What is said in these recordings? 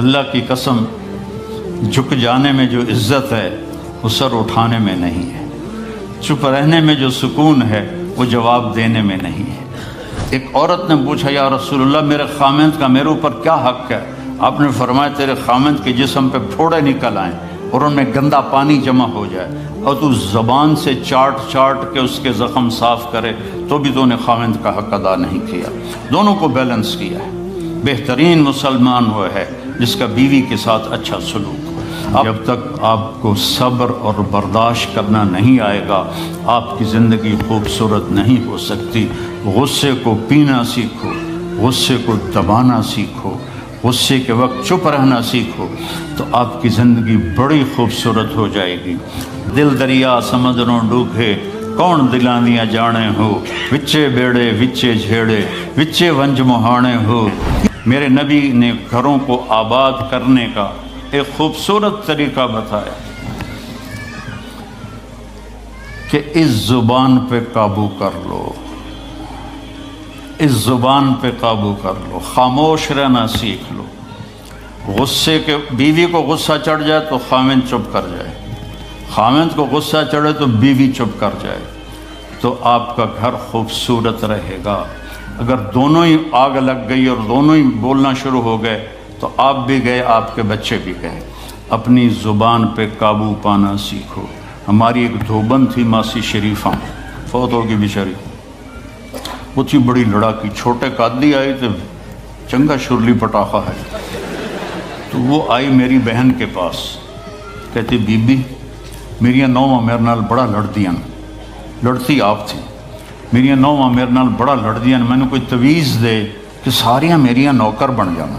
اللہ کی قسم جھک جانے میں جو عزت ہے وہ سر اٹھانے میں نہیں ہے، چپ رہنے میں جو سکون ہے وہ جواب دینے میں نہیں ہے۔ ایک عورت نے پوچھا یا رسول اللہ میرے خامند کا میرے اوپر کیا حق ہے؟ آپ نے فرمایا تیرے خامند کے جسم پہ پھوڑے نکل آئیں اور ان میں گندا پانی جمع ہو جائے اور تو زبان سے چاٹ کے اس کے زخم صاف کرے تو بھی تو نے خامند کا حق ادا نہیں کیا۔ دونوں کو بیلنس کیا ہے۔ بہترین مسلمان وہ ہے جس کا بیوی کے ساتھ اچھا سلوک ہو۔ جب تک آپ کو صبر اور برداشت کرنا نہیں آئے گا آپ کی زندگی خوبصورت نہیں ہو سکتی۔ غصے کو پینا سیکھو، غصے کو دبانا سیکھو، غصے کے وقت چپ رہنا سیکھو تو آپ کی زندگی بڑی خوبصورت ہو جائے گی۔ دل دریا سمندروں ڈوبے کون دلاندیاں جانے ہو، وچے بیڑے وچے جھیڑے وچے ونج مہانے ہو۔ میرے نبی نے گھروں کو آباد کرنے کا ایک خوبصورت طریقہ بتایا کہ اس زبان پہ قابو کر لو، اس زبان پہ قابو کر لو، خاموش رہنا سیکھ لو۔ غصے کے بیوی کو غصہ چڑھ جائے تو خامند چپ کر جائے، خامند کو غصہ چڑھے تو بیوی چپ کر جائے تو آپ کا گھر خوبصورت رہے گا۔ اگر دونوں ہی آگ لگ گئی اور دونوں ہی بولنا شروع ہو گئے تو آپ بھی گئے، آپ کے بچے بھی گئے۔ اپنی زبان پہ قابو پانا سیکھو۔ ہماری ایک دھوبن تھی ماسی شریفہ، فوت ہوگی بیچاری، وہ تھی بڑی لڑاکی، چھوٹے قادی آئی تو چنگا شرلی پٹاخہ ہے، تو وہ آئی میری بہن کے پاس، کہتی بی بی میریاں نوواں میرے نال بڑا لڑدیاں، لڑتی آپ تھی، میریاں نوواں میرے نال بڑا لڑدیاں، میں نے کوئی تویز دے کہ ساریاں میریاں نوکر بن جانا۔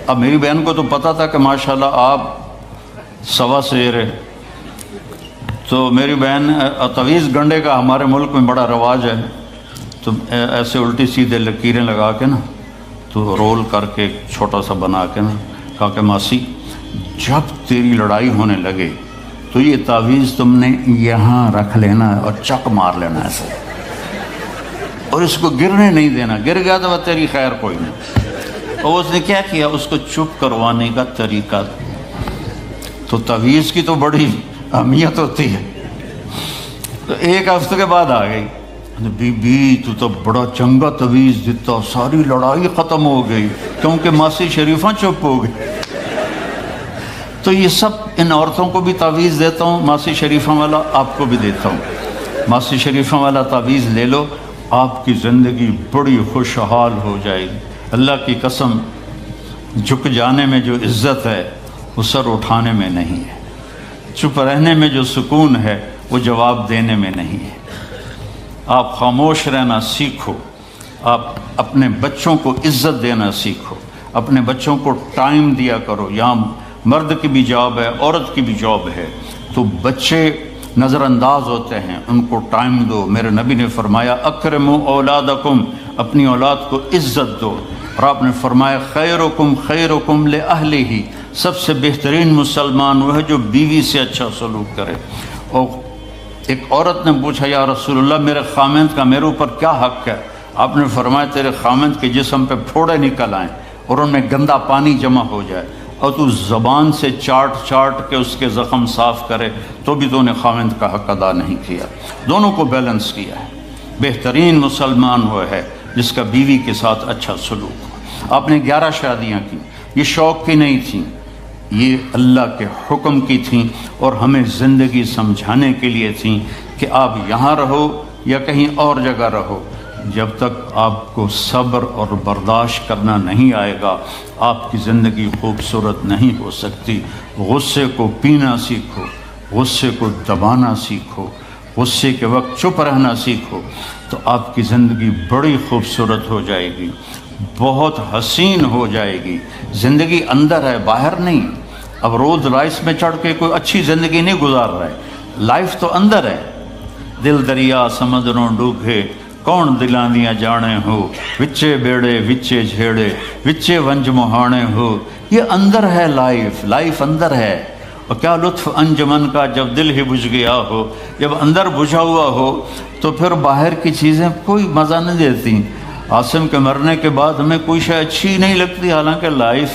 اب میری بہن کو تو پتہ تھا کہ ماشاءاللہ آپ سوا سیر ہے، تو میری بہن تویز گنڈے کا ہمارے ملک میں بڑا رواج ہے، تو ایسے الٹی سیدھے لکیریں لگا کے نا تو رول کر کے چھوٹا سا بنا کے نا کہا کہ ماسی جب تیری لڑائی ہونے لگے تو یہ تعویذ تم نے یہاں رکھ لینا اور چک مار لینا ایسے، اور اس کو گرنے نہیں دینا، گر گیا تو وہ تیری خیر کوئی نہیں۔ اور اس نے کیا کیا، اس کو چپ کروانے کا طریقہ، تو تعویذ کی تو بڑی اہمیت ہوتی ہے۔ تو ایک ہفتے کے بعد آ گئی، بی بی تو بڑا چنگا تویز دیتا، ساری لڑائی ختم ہو گئی کیونکہ ماسی شریفہ چپ ہو گئی۔ تو یہ سب ان عورتوں کو بھی تعویذ دیتا ہوں، ماسی شریفہ والا آپ کو بھی دیتا ہوں، ماسی شریفہ والا تعویذ لے لو، آپ کی زندگی بڑی خوشحال ہو جائے گی۔ اللہ کی قسم جھک جانے میں جو عزت ہے وہ سر اٹھانے میں نہیں ہے، چپ رہنے میں جو سکون ہے وہ جواب دینے میں نہیں ہے۔ آپ خاموش رہنا سیکھو، آپ اپنے بچوں کو عزت دینا سیکھو، اپنے بچوں کو ٹائم دیا کرو۔ یہاں مرد کی بھی جاب ہے، عورت کی بھی جاب ہے، تو بچے نظر انداز ہوتے ہیں، ان کو ٹائم دو۔ میرے نبی نے فرمایا اکرموا اولادکم، اپنی اولاد کو عزت دو، اور آپ نے فرمایا خیرکم خیرکم لأہلہ، سب سے بہترین مسلمان وہ ہے جو بیوی سے اچھا سلوک کرے۔ اور ایک عورت نے پوچھا یا رسول اللہ میرے خامند کا میرے اوپر کیا حق ہے؟ آپ نے فرمایا تیرے خامند کے جسم پہ پھوڑے نکل آئیں اور ان میں گندا پانی جمع ہو جائے اور تو زبان سے چاٹ کے اس کے زخم صاف کرے تو بھی تو نے خامند کا حق ادا نہیں کیا۔ دونوں کو بیلنس کیا ہے۔ بہترین مسلمان وہ ہے جس کا بیوی کے ساتھ اچھا سلوک ہو۔ آپ نے 11 شادیاں کی، یہ شوق کی نہیں تھیں، یہ اللہ کے حکم کی تھیں اور ہمیں زندگی سمجھانے کے لیے تھیں کہ آپ یہاں رہو یا کہیں اور جگہ رہو، جب تک آپ کو صبر اور برداشت کرنا نہیں آئے گا آپ کی زندگی خوبصورت نہیں ہو سکتی۔ غصے کو پینا سیکھو، غصے کو دبانا سیکھو، غصے کے وقت چپ رہنا سیکھو تو آپ کی زندگی بڑی خوبصورت ہو جائے گی، بہت حسین ہو جائے گی۔ زندگی اندر ہے، باہر نہیں۔ اب رولز رائس میں چڑھ کے کوئی اچھی زندگی نہیں گزار رہا ہے، لائف تو اندر ہے۔ دل دریا سمندروں ڈوبے کون دلاندیاں جانے ہو، وچے بیڑے وچے جھیڑے وچے ونج مہانے ہو۔ یہ اندر ہے، لائف اندر ہے۔ اور کیا لطف انجمن کا جب دل ہی بجھ گیا ہو، جب اندر بجھا ہوا ہو تو پھر باہر کی چیزیں کوئی مزہ نہیں دیتی۔ عاصم کے مرنے کے بعد ہمیں کوئی شے اچھی نہیں لگتی، حالانکہ لائف